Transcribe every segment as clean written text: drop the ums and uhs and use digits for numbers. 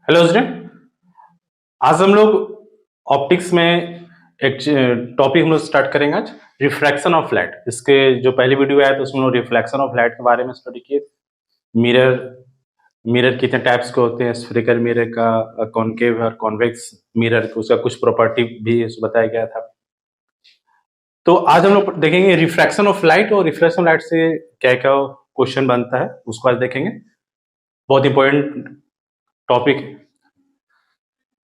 Hello student. आज हम लोग ऑप्टिक्स में एक टॉपिक हम लोग स्टार्ट करेंगे आज रिफ्रैक्शन ऑफ लाइट। इसके जो पहली वीडियो आया था उसमें लोग रिफ्लेक्शन ऑफ लाइट के बारे में स्टडी किए। मिरर मिरर कितने टाइप्स के होते हैं, स्फेरिकल मिरर का, कॉनकेव और कॉन्वेक्स मिरर का, उसका कुछ प्रॉपर्टी भी बताया गया था। तो आज हम लोग देखेंगे रिफ्रैक्शन ऑफ लाइट और रिफ्लेक्शन लाइट से क्या क्या क्वेश्चन बनता है, उसको आज देखेंगे। बहुत इंपॉर्टेंट टॉपिक है।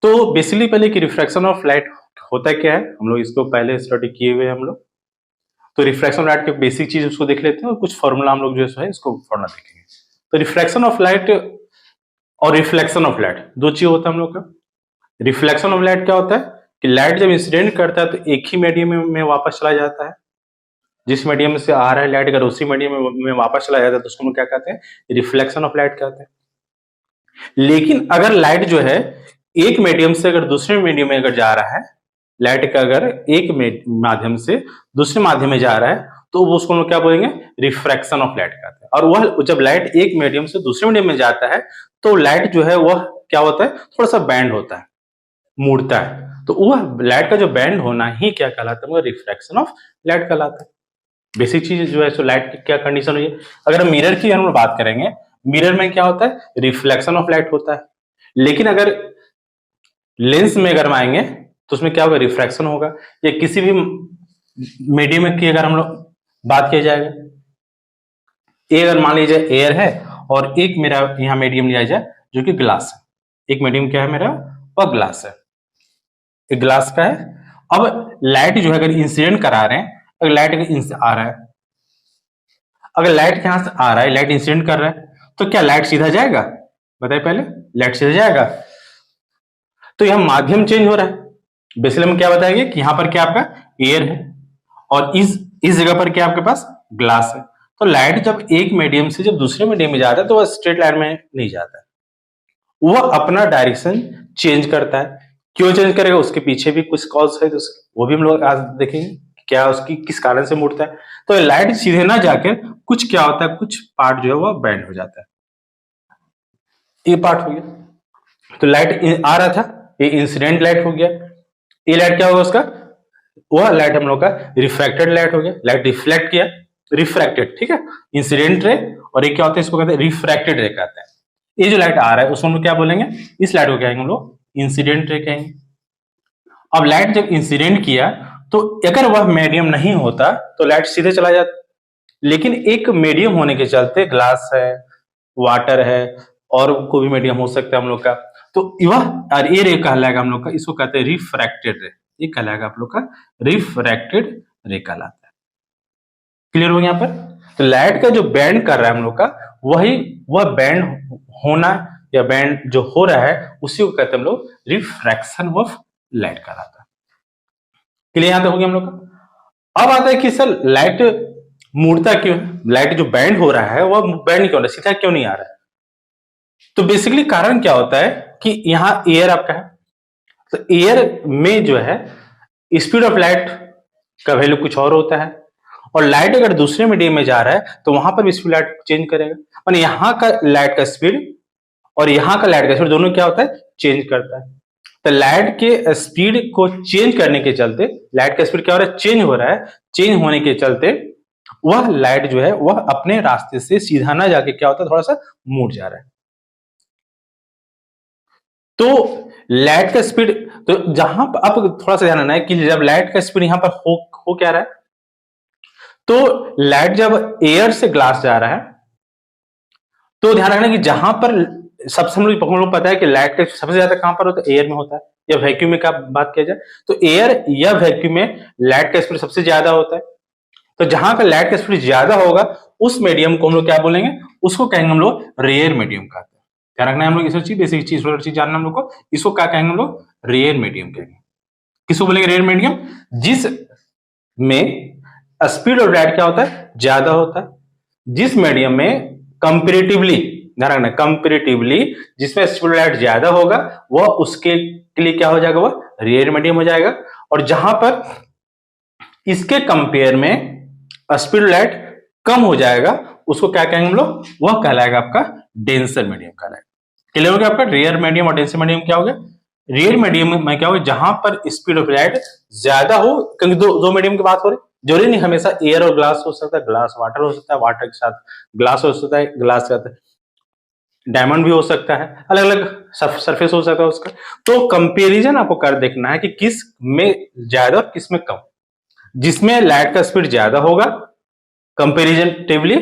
तो बेसिकली पहले कि रिफ्रैक्शन ऑफ लाइट होता क्या है, हम लोग इसको पहले स्टडी किए हुए हैं हम लोग। तो रिफ्रैक्शन ऑफ लाइट के बेसिक चीज उसको देख लेते हैं और कुछ फॉर्मूला हम लोग जो है इसको फॉर्मूला देखेंगे। तो रिफ्रैक्शन ऑफ लाइट और रिफ्लेक्शन ऑफ लाइट दो चीज होता है हम लोग का। रिफ्लेक्शन ऑफ लाइट क्या होता है कि लाइट जब इंसिडेंट करता है तो एक ही मीडियम में वापस चला जाता है। जिस मीडियम से आ रहा है लाइट, अगर उसी मीडियम में वापस चला जाता है तो उसको हम क्या कहते हैं, रिफ्लेक्शन ऑफ लाइट कहते हैं। लेकिन अगर लाइट जो है एक मीडियम से अगर दूसरे मीडियम में अगर जा रहा है, लाइट का अगर एक माध्यम से दूसरे माध्यम में जा रहा है तो वो उसको हम लोग क्या बोलेंगे, रिफ्रैक्शन ऑफ लाइट कहते हैं। और वह जब लाइट एक मीडियम से दूसरे मीडियम में जाता है तो लाइट जो है वह क्या होता है, थोड़ा सा बैंड होता है, मुड़ता है। तो वह लाइट का जो बैंड होना ही क्या कहलाता है, रिफ्रैक्शन ऑफ लाइट कहलाता है। बेसिक चीज जो है सो लाइट की क्या कंडीशन हुई है। अगर हम मिरर की हम बात करेंगे, मिरर में क्या होता है, रिफ्लेक्शन ऑफ लाइट होता है। लेकिन अगर लेंस में अगर हम आएंगे तो उसमें क्या होगा, रिफ्रैक्शन होगा। या किसी भी मीडियम की अगर हम लोग बात किया जाएगा, अगर मान लीजिए एयर है और एक मेरा यहाँ मीडियम लिया जाए जो कि ग्लास है। एक मीडियम क्या है मेरा, वह ग्लास है, एक ग्लास का है। अब लाइट जो है अगर इंसिडेंट करा रहे हैं, अगर लाइट आ रहा है, अगर लाइट यहां से आ रहा है, लाइट इंसिडेंट कर रहा है, तो क्या लाइट सीधा जाएगा, बताइए पहले, लाइट सीधा जाएगा? तो यह माध्यम चेंज हो रहा है। बेसिकली हम क्या बताएंगे कि यहां पर क्या आपका एयर है और इस जगह पर क्या आपके पास ग्लास है। तो लाइट जब एक मीडियम से जब दूसरे मीडियम में जाता है तो वह स्ट्रेट लाइन में नहीं जाता है, वह अपना डायरेक्शन चेंज करता है। क्यों चेंज करेगा, उसके पीछे भी कुछ कॉज है, तो वो भी हम लोग आज देखेंगे क्या उसकी किस कारण से मुड़ता है। तो लाइट सीधे ना जाकर कुछ क्या होता है, कुछ पार्ट जो है वह बैंड हो जाता है। ये पार्ट हो गया। तो लाइट आ रहा था, ये इंसिडेंट लाइट हो गया। ये लाइट क्या होगा उसका, वह लाइट हम लोग का रिफ्रैक्टेड लाइट हो गया। लाइट रिफ्लेक्ट किया, रिफ्रैक्टेड, ठीक है। इंसिडेंट रे और ये क्या होता है, इसको कहते हैं रिफ्रैक्टेड रे कहते हैं। ये जो लाइट आ रहा है उसको हम लोग क्या बोलेंगे, इस लाइट को कहेंगे हम लोग इंसिडेंट रे कहेंगे। अब लाइट जब इंसिडेंट किया तो अगर वह मीडियम नहीं होता तो लाइट सीधे चला जाता। लेकिन एक मीडियम होने के चलते, ग्लास है, वाटर है और कोई भी मीडियम हो सकता है हम लोग का, तो वह ये रे कहलाएगा हम लोग का, इसको कहते हैं रिफ्रैक्टेड रे। ये कहलाएगा आप लोग का रिफ्रैक्टेड रे कहलाता है। क्लियर हो यहाँ पर? तो लाइट का जो बैंड कर रहा है हम लोग का, वह बैंड होना या बैंड जो हो रहा है उसी को कहते हैं हम लोग रिफ्रैक्शन ऑफ लाइट कहलाता है। क्लियर यहाँ तक हो गया हम लोग का। अब आता है कि सर लाइट मुड़ता क्यों है, लाइट जो बैंड हो रहा है वह बैंड क्यों हो रहा है, सीधा क्यों नहीं आ रहा है? तो बेसिकली कारण क्या होता है कि यहाँ एयर आपका है, तो एयर में जो है स्पीड ऑफ लाइट का वैल्यू कुछ और होता है, और लाइट अगर दूसरे मीडियम में जा रहा है तो वहां पर भी स्पीड लाइट चेंज करेगा। और यहाँ का लाइट का स्पीड और यहाँ का लाइट का स्पीड दोनों क्या होता है, चेंज करता है। तो लाइट के स्पीड को चेंज करने के चलते, लाइट का स्पीड क्या हो रहा है, चेंज हो रहा है। चेंज होने के चलते वह लाइट जो है वह अपने रास्ते से सीधा ना जाके क्या होता है, थोड़ा सा मुड़ जा रहा है। तो लाइट का स्पीड, तो जहां पर आप थोड़ा सा ध्यान रखना है कि जब लाइट का स्पीड यहां पर हो क्या रहा है, तो लाइट जब एयर से ग्लास जा रहा है तो ध्यान रखना कि जहां पर सबसे हम लोग पता है कि लाइट का सबसे ज्यादा कहां पर होता है, एयर में होता है। या वैक्यूम में का बात किया जाए तो एयर या वैक्यूम में लाइट का स्पीड सबसे ज्यादा होता है। तो जहां पर लाइट का स्पीड ज्यादा होगा उस मीडियम को हम लोग क्या बोलेंगे, उसको कहेंगे हम लोग रेयर मीडियम कहते हैं। ध्यान रखना है हम लोग इस चीज, बेसिक चीज जानना हम लोग को, इसको क्या कहेंगे हम लोग, रेयर मीडियम कहेंगे। किसको बोलेंगे, रेयर मीडियम, जिस में स्पीड ऑफ लाइट क्या होता है, ज्यादा होता है। जिस मीडियम में कंपेरेटिवली, ध्यान रखना कंपेरेटिवली जिसमें स्पीड ऑफ लाइट ज्यादा होगा वह उसके लिए क्या हो जाएगा, वह रेयर मीडियम हो जाएगा। और जहां पर इसके कंपेयर में स्पीड ऑफ लाइट कम हो जाएगा उसको क्या कहेंगे हम लोग, वह कहलाएगा आपका डेंसर मीडियम कहलाएगा। क्लियर हो गया आपका? रेयर मीडियम और डेंसर मीडियम क्या हो गया? रेयर मीडियम में क्या होगा, जहां पर स्पीड ऑफ लाइट ज्यादा हो, क्योंकि दो मीडियम की बात हो रही, जरूरी नहीं हमेशा एयर और ग्लास हो सकता है, ग्लास वाटर हो सकता है, वाटर के साथ ग्लास हो सकता है, ग्लास के साथ डायमंड भी हो सकता है, अलग अलग सरफेस हो सकता है उसका। तो कंपैरिजन आपको कर देखना है कि किस में ज्यादा और किस में कम। जिसमें लाइट का स्पीड ज्यादा होगा कंपेरिजनटिवली,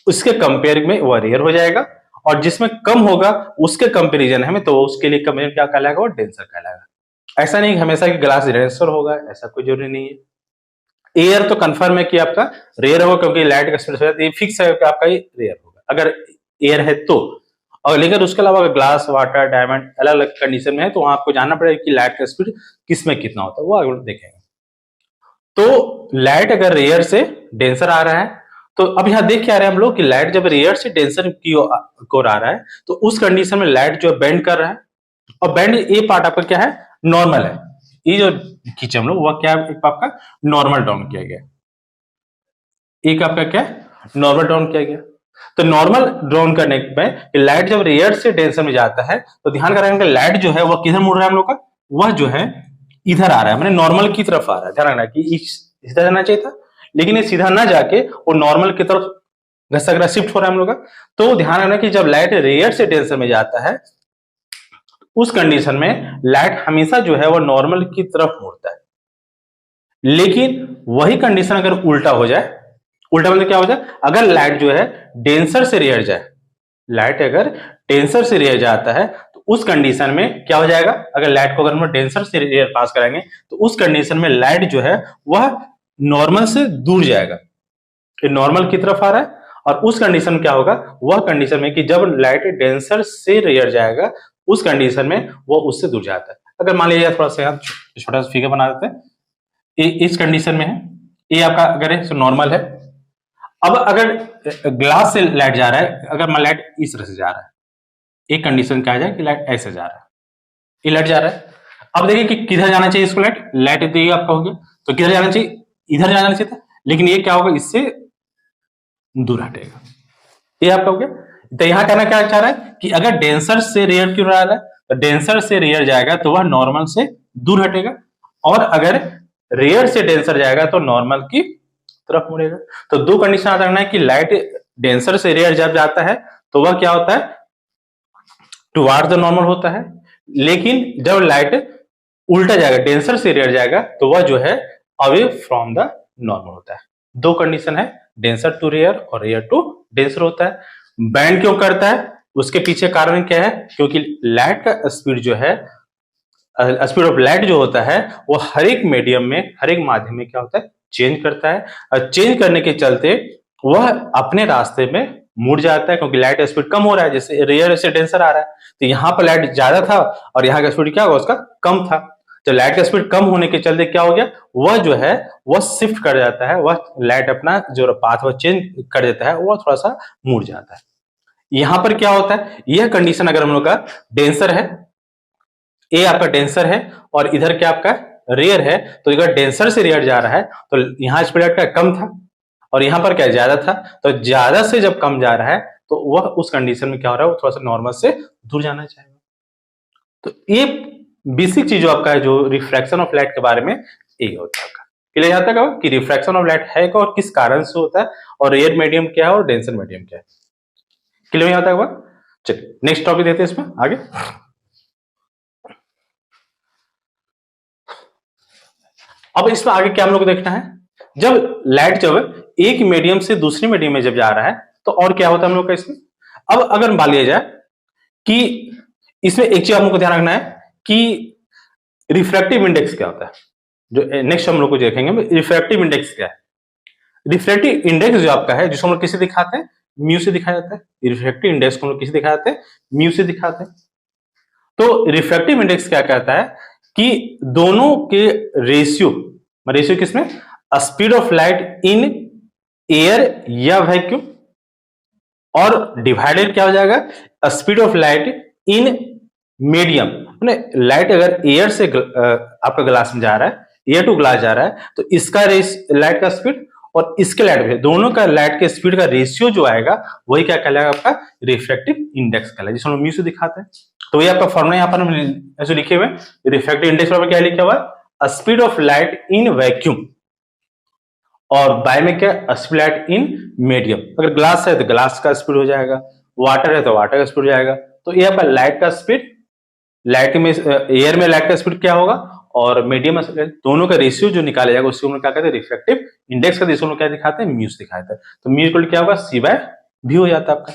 उसके कंपेयर में वो रेयर हो जाएगा, और जिसमें कम होगा उसके कंपेरिजन है में, तो उसके लिए कंपेरिजन क्या कहलाएगा? वो डेंसर कहलाएगा। ऐसा नहीं हमेशा कि ग्लास डेंसर होगा, ऐसा कोई जरूरी नहीं है। एयर तो कंफर्म है कि आपका रेयर होगा, क्योंकि लाइट का स्पीड ये फिक्स है कि आपका ये रेयर होगा अगर एयर है तो। और लेकिन उसके अलावा अगर ग्लास, वाटर, डायमंड अलग अलग कंडीशन में है, तो वहां आपको जानना पड़ेगा कि लाइट का स्पीड किस में कितना होता है, वो आगे देखेंगे। तो लाइट अगर रेयर से डेंसर आ रहा है, तो अब यहां देख क्या रहे हैं हम लोग कि लाइट जब रेयर से डेंसर की ओर आ रहा है, तो उस कंडीशन में लाइट जो बेंड कर रहा है, और बेंड ये पार्ट आपका क्या है? नॉर्मल है। ये जो खींचे हम लोग वह क्या है? आपका नॉर्मल डाउन किया गया, एक आपका क्या नॉर्मल डाउन किया गया। तो नॉर्मल डाउन करने में लाइट जब रेयर से डेंसर में जाता है, तो ध्यान करेंगे लाइट जो है वह किधर मुड़ रहा है हम लोग का? वह जो है इधर आ रहा है, मैंने नॉर्मल की तरफ आ रहा है। ध्यान रखना कि इधर जाना चाहिए था, लेकिन ये सीधा ना जाके वो नॉर्मल की तरफ घसक शिफ्ट हो रहा है हम लोग का। तो ध्यान रखना कि जब लाइट रेयर से डेंसर में जाता है, उस कंडीशन में लाइट हमेशा जो है वो नॉर्मल की तरफ मुड़ता है। लेकिन वही कंडीशन अगर उल्टा हो जाए, उल्टा मतलब क्या हो जाए? अगर लाइट जो है डेंसर से रेयर जाए, लाइट अगर डेंसर से रेयर जाता है, तो उस कंडीशन में क्या हो जाएगा? अगर लाइट को अगर हम डेंसर से रेयर पास कराएंगे, तो उस कंडीशन में लाइट जो है वह नॉर्मल से दूर जाएगा, ये नॉर्मल की तरफ आ रहा है। और उस कंडीशन में क्या होगा? वह कंडीशन में कि जब लाइट डेंसर से रेयर जाएगा, उस कंडीशन में वो उससे दूर जाता है। अगर मान लीजिए थोड़ा सा छोटा सा फिगर बना देते हैं, इस कंडीशन में है, ये आपका अगर है तो नॉर्मल है। अब अगर ग्लास से लाइट जा रहा है, अगर मान लाइट इस तरह से जा रहा है, एक कंडीशन क्या है कि लाइट ऐसे जा रहा है, ये लाइट जा रहा है। अब देखिए कि किधर जाना चाहिए इसको, लाइट लाइट तो ये आपका हो गया, तो किधर जाना चाहिए? इधर जाना चाहिए था, लेकिन ये क्या होगा? इससे दूर हटेगा, ये आपका हो गया। तो यहां कहना क्या चाह रहा है कि अगर डेंसर से रेयर क्यों आ रहा है, तो डेंसर से रेयर जाएगा तो वह नॉर्मल से दूर हटेगा, और अगर रेयर से डेंसर जाएगा तो नॉर्मल की तरफ मुड़ेगा। तो दो कंडीशन आता है कि लाइट डेंसर से रेयर जब जाता है तो वह क्या होता है? टुवार्ड द नॉर्मल होता है। लेकिन जब लाइट उल्टा जाएगा, डेंसर से रेयर जाएगा, तो वह जो है अवे फ्रॉम द नॉर्मल होता है। दो कंडीशन है, डेंसर टू रेयर और रेयर टू डेंसर होता है। बैंड क्यों करता है? उसके पीछे कारण क्या है? क्योंकि लाइट का स्पीड जो है, स्पीड ऑफ लाइट जो होता है, वो हर एक मीडियम में, हर एक माध्यम में क्या होता है? चेंज करता है। और चेंज करने के चलते वह अपने रास्ते में मुड़ जाता है, क्योंकि लाइट स्पीड कम हो रहा है, जैसे रेयर से डेंसर आ रहा है, तो यहाँ पर लाइट ज्यादा था और यहाँ का स्पीड क्या होगा? उसका कम था। तो लाइट का स्पीड कम होने के चलते क्या हो गया? वह जो है वह शिफ्ट कर जाता है, वह लाइट अपना जो पाथ वह चेंज कर देता है, वह थोड़ा सा मुड़ जाता है। यहां पर क्या होता है? यह कंडीशन अगर हम लोग का डेंसर है, ए आपका डेंसर है और इधर क्या आपका रेयर है, तो अगर डेंसर से रेयर जा रहा है तो यहाँ स्पीड का कम था और यहाँ पर क्या ज्यादा था, तो ज्यादा से जब कम जा रहा है तो वह उस कंडीशन में क्या हो रहा है? वो थोड़ा सा नॉर्मल से दूर जाना चाहेगा। तो ये बेसिक चीज जो आपका है, जो रिफ्रैक्शन ऑफ लाइट के बारे में ये होता है। क्लियर यहाँ तक कि रिफ्रैक्शन ऑफ लाइट है क्या और किस कारण से होता है, और रेयर मीडियम क्या है और डेंसर मीडियम क्या है। क्लियर यहाँ तक? चलिए नेक्स्ट टॉपिक देते हैं इसमें आगे। अब इसमें आगे क्या हम लोग को देखना है? जब लाइट जब एक मीडियम से दूसरे मीडियम में जब जा रहा है तो और क्या होता है हम लोग का इसमें? अब अगर मान लिया जाए कि इसमें एक चीज हम लोग को ध्यान रखना है कि रिफ्रैक्टिव इंडेक्स क्या होता है, जो नेक्स्ट हम लोग को देखेंगे। रिफ्रैक्टिव इंडेक्स क्या है? रिफ्रैक्टिव इंडेक्स जो आपका है, जिसको हम लोग किसे दिखाते हैं? म्यू से दिखाया जाता है। रिफ्रैक्टिव इंडेक्स को हम लोग किसे दिखाते हैं? म्यू से दिखाते हैं। तो रिफ्रैक्टिव इंडेक्स क्या कहता है कि दोनों के रेशियो किसमें? Speed of light in air या वैक्यूम, और डिवाइडेड क्या हो जाएगा? Speed of light in medium. Light अगर एयर से आपका ग्लास में जा रहा है, एयर टू ग्लास जा रहा है, तो इसका लाइट का स्पीड और इसके लाइट भी, दोनों का लाइट के स्पीड का रेशियो जो आएगा वही क्या कहलाएगा आपका रिफ्रैक्टिव इंडेक्स कहलाएगा, जिसको हम म्यू से दिखाते हैं। तो ये आपका फॉर्मूला यहाँ पर ऐसे लिखे हुए, रिफ्रैक्टिव इंडेक्स बराबर क्या लिखा हुआ है, speed of light in vacuum, और बाय में क्या, स्पीड लाइट इन मीडियम। अगर ग्लास है तो ग्लास का स्पीड हो जाएगा, वाटर है तो वाटर का स्पीड हो जाएगा। तो ये आपका लाइट का स्पीड, लाइट में एयर में लाइट का स्पीड क्या होगा और मीडियम में दोनों का रेशियो जो निकाला जाएगा उसको हम क्या कहते हैं, रिफ्रैक्टिव इंडेक्स का रेशियो क्या दिखाते हैं, म्यू दिखाते हैं। तो म्यू इक्वल क्या होगा, सी बाय भी हो जाता है आपका।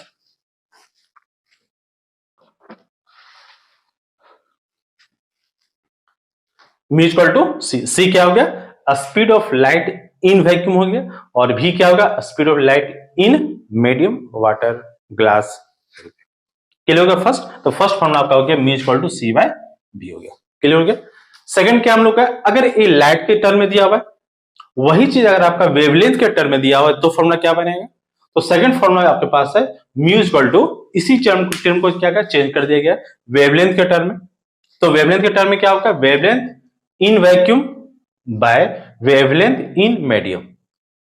Mu equal to C, C क्या हो गया, speed of light in vacuum हो गया, और भी क्या होगा, speed of light in medium, water, glass. Clear हो गया फर्स्ट? तो फर्स्ट फॉर्मूला आपका हो गया mu equal to C by B हो गया। क्लियर हो गया? सेकंड क्या हम लोग का, अगर ये लाइट के टर्म में दिया हुआ है, वही चीज अगर आपका वेवलेंथ के टर्म में दिया हुआ है तो फॉर्मूला क्या बनेगा, तो सेकंड फॉर्मूला आपके पास है म्यू इक्वल टू, इसी टर्म को क्या क्या चेंज कर दिया गया वेवलेंथ के टर्म में। तो वेवलेंथ के टर्म में क्या होगा, wavelength in vacuum by wavelength in medium,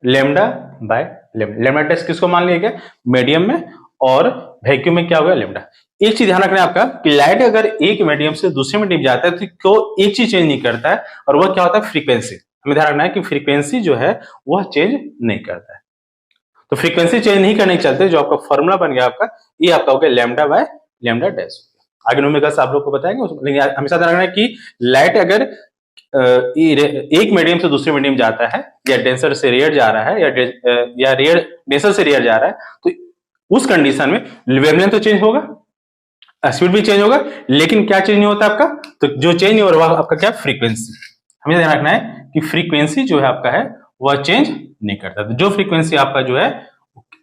lambda by lambda. Lambda test किसको मान लिया गया, मीडियम में, और वैक्यूम में क्या होगा, लेमडा। एक चीज ध्यान रखना है आपका कि लाइट अगर एक मीडियम से दूसरे मीडियम जाता है तो एक चीज चेंज नहीं करता है, और वह क्या होता है, फ्रीक्वेंसी। हमें ध्यान रखना है कि फ्रीक्वेंसी जो है वह चेंज नहीं करता है। तो फ्रीक्वेंसी चेंज नहीं करने के चलते जो आपका फॉर्मूला बन गया आपका, ये आपका हो गया लेमडा बाय लेमडा डैश। आगे न्यूमेरिकल्स आप लोग को बताएंगे, लेकिन हमेशा ध्यान रखना है कि लाइट अगर एक मीडियम से दूसरे मीडियम जाता है, या डेंसर से रेयर जा रहा है, या रेयर डेंसर से रेयर जा रहा है, तो उस कंडीशन में वेवलेंथ तो चेंज होगा, स्पीड भी चेंज होगा, लेकिन क्या चेंज नहीं होता आपका, तो जो चेंज नहीं हो रहा आपका क्या, फ्रीक्वेंसी। हमें ध्यान रखना है कि फ्रीक्वेंसी जो है आपका है वह चेंज नहीं करता। तो जो फ्रीक्वेंसी आपका जो है,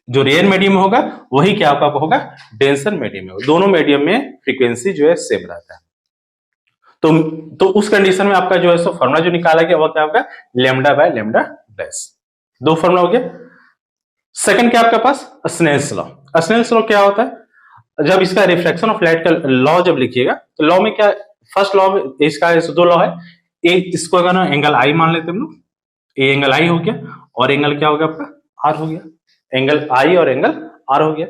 जो रेयर मीडियम में होगा वही क्या आपका होगा, डेंसर मीडियम में होगा। दोनों मीडियम में फ्रीक्वेंसी जो है सेम रहता है। तो उस कंडीशन में आपका जो है सो फॉर्मूला जो निकाला गया वह क्या होगा, लेमडा बाय लेमडा डैश। दो फॉर्मूला हो गया। सेकंड क्या आपके पास, स्नेल्स लॉ। स्नेल्स लॉ क्या होता है, जब इसका रिफ्रैक्शन ऑफ लाइट का लॉ जब लिखिएगा तो लॉ में क्या, फर्स्ट लॉ में इसका दो लॉ है, एक इसको अगर ना एंगल आई मान लेते हम लोग, ये एंगल आई हो गया, और एंगल क्या हो गया आपका, आर हो गया। एंगल आई और एंगल आर हो गया,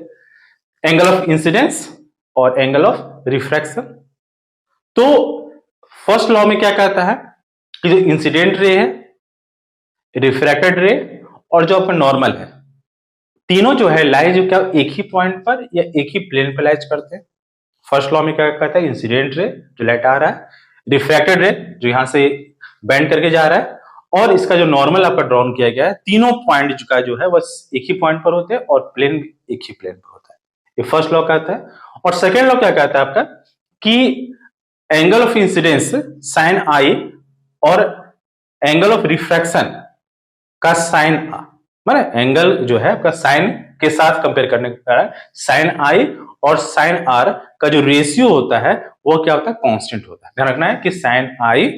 एंगल ऑफ इंसिडेंस और एंगल ऑफ रिफ्रैक्शन। तो फर्स्ट लॉ में क्या कहता है कि जो इंसिडेंट रे है, रिफ्रैक्टेड रे और जो आपका नॉर्मल है, तीनों जो है लाइज क्या एक ही पॉइंट पर या एक ही प्लेन पर लाइज करते हैं। फर्स्ट लॉ में क्या कहता है, इंसिडेंट रे जो लाइट आ रहा है, रिफ्रैक्टेड रे जो यहां से बेंड करके जा रहा है, और इसका जो नॉर्मल आपका ड्रॉन किया गया है, तीनों पॉइंट का जो है बस एक ही पॉइंट पर होते हैं और प्लेन एक ही प्लेन पर होता है। ये फर्स्ट लॉ कहता है। और सेकेंड लॉ क्या कहता है आपका कि एंगल ऑफ इंसिडेंस साइन आई और एंगल ऑफ रिफ्रैक्शन का साइन, माने एंगल जो है आपका साइन के साथ कंपेयर करने का साइन आई और साइन आर का जो रेशियो होता है वो क्या होता है, कांस्टेंट होता है। ध्यान रखना है कि साइन आई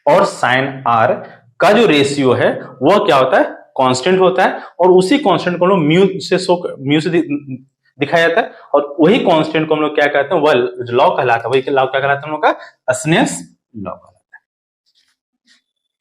और साइन आर का जो रेशियो है वो क्या होता है, कांस्टेंट होता है, और उसी कांस्टेंट को हम लोग म्यू से दिखाया जाता है, और वही कांस्टेंट को हम लोग क्या कहते हैं, वह लॉ कहलाता है। वही लॉ क्या कहलाता है हम लोग का, स्नेल्स लॉ कहलाता है।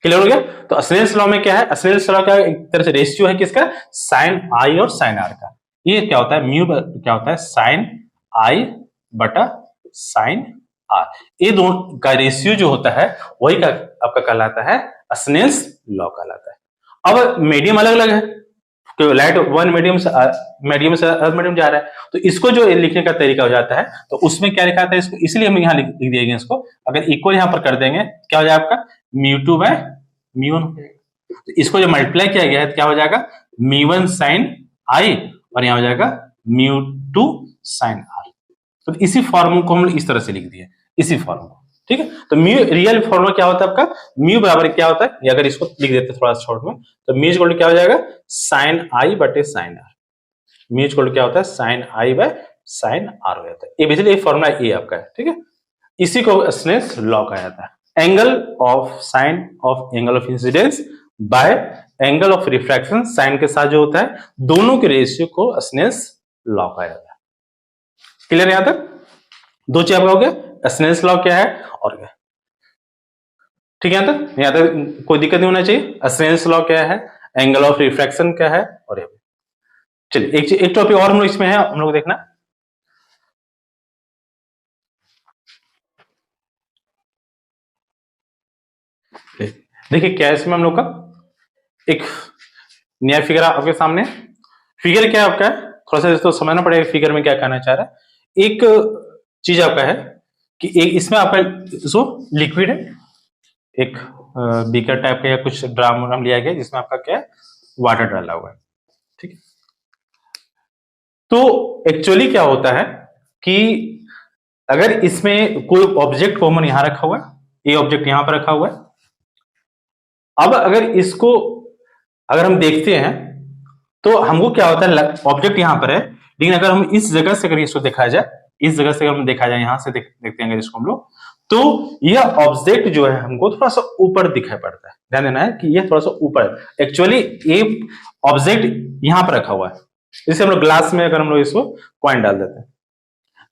क्लियर हो गया? तो स्नेल्स लॉ में क्या है, स्नेल्स लॉ का एक तरह से रेशियो है किसका, साइन आई और साइन आर का। ये क्या होता है, म्यू क्या होता है, साइन आई बटा साइन आर। ये दोनों का रेशियो जो होता है वही का आपका कहलाता है स्नेल्स लॉ कहलाता है। अब मीडियम अलग अलग है, तो लाइट वन मीडियम से अदर मीडियम जा रहा है, तो इसको जो लिखने का तरीका हो जाता है, तो उसमें क्या लिखा था इसको, इसलिए हम यहाँ लिख दिए इसको। अगर इक्वल यहाँ पर कर देंगे क्या हो जाएगा आपका, mu two by mu one. तो इसको जो मल्टीप्लाई किया गया है तो क्या हो जाएगा, म्यू वन साइन आई और यहाँ हो जाएगा म्यू टू साइन आर। तो इसी फॉर्मूला को हम इस तरह से लिख दिए, इसी फॉर्मूला। ठीक है, तो म्यू रियल फॉर्मूला क्या होता है आपका, म्यू बराबर क्या होता है, अगर इसको लिख देते थोड़ा शॉर्ट में, तो म्यू इक्वल टू क्या हो जाएगा, साइन आई बटे sine R. Mu equal to क्या होता है, sine I by sine R हो जाता है। ये बेसिकली ये फॉर्मूला ए आपका है। ठीक है, इसी को स्नेल्स लॉ कहा जाता है। Angle of sine of angle of incidence by angle of refraction, sine के साथ जो होता है, दोनों के रेशियो को स्नेल्स लॉ कहा जाता है। क्लियर यहां तक? दो चीज आपका हो गया, स्नेल्स लॉ क्या है और क्या। ठीक है, यहां तक कोई दिक्कत नहीं होना चाहिए। स्नेल्स लॉ क्या है, एंगल ऑफ रिफ्रैक्शन क्या है, और ये चलिए एक टॉपिक और हम लोग इसमें है, हम लोग देखना देखिए क्या है इसमें हम लोग का एक नया फिगर आपके सामने। फिगर क्या आपका है, थोड़ा सा तो समझना पड़ेगा फिगर में क्या कहना चाह रहा है। एक चीज आपका है कि एक इसमें आपका जो लिक्विड है, एक बीकर टाइप का या कुछ ड्राम लिया गया जिसमें आपका क्या है, वाटर डाला हुआ है, ठीक है। तो एक्चुअली क्या होता है कि अगर इसमें कोई ऑब्जेक्ट कॉमन यहां रखा हुआ है, ये ऑब्जेक्ट यहां पर रखा हुआ है, अब अगर इसको अगर हम देखते हैं तो हमको क्या होता है, ऑब्जेक्ट यहां पर है, लेकिन अगर हम इस जगह से अगर इसको देखा जाए, इस जगह से अगर हम देखा जाए, यहां से देखते हैं इसको हम लोग, तो यह ऑब्जेक्ट जो है हमको थोड़ा सा ऊपर दिखाई पड़ता है। ध्यान देना है कि यह थोड़ा सा ऊपर, एक्चुअली ये ऑब्जेक्ट यहां पर रखा हुआ है। जैसे हम लोग ग्लास में अगर हम लोग इसको कॉइन डाल देते हैं,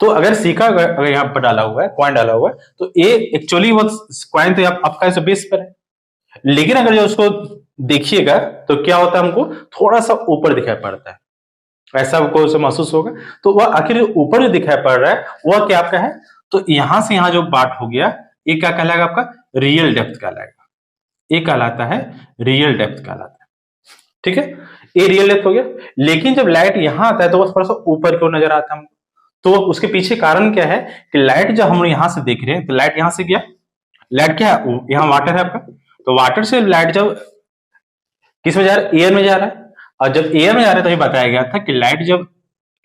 तो अगर सिक्का अगर यहाँ पर डाला हुआ है, कॉइन डाला हुआ है, तो ये एक्चुअली वो कॉइन तो आपका इस बेस पर है, लेकिन अगर जो उसको देखिएगा तो क्या होता है, हमको थोड़ा सा ऊपर दिखाई पड़ता है, ऐसा आपको उसे महसूस होगा। तो वह आखिर ऊपर जो दिखाई पड़ रहा है वह क्या आपका है, तो यहां से यहां जो बात हो गया, ये क्या कहलाएगा आपका, रियल डेप्थ कहलाएगा। ये कहलाता है रियल डेप्थ कहलाता है, ठीक है। ये रियल डेप्थ हो गया, लेकिन जब लाइट यहां आता है तो वह थोड़ा सा ऊपर क्यों नजर आता है हमको, तो उसके पीछे कारण क्या है कि लाइट जब हम यहां से देख रहे हैं तो लाइट यहां से गया, लाइट क्या है, यहां वाटर है आपका, तो वाटर से लाइट जब किस में जा रहा है, एयर में जा रहा है, और जब एयर में जा रहा है तो ये बताया गया था कि लाइट जब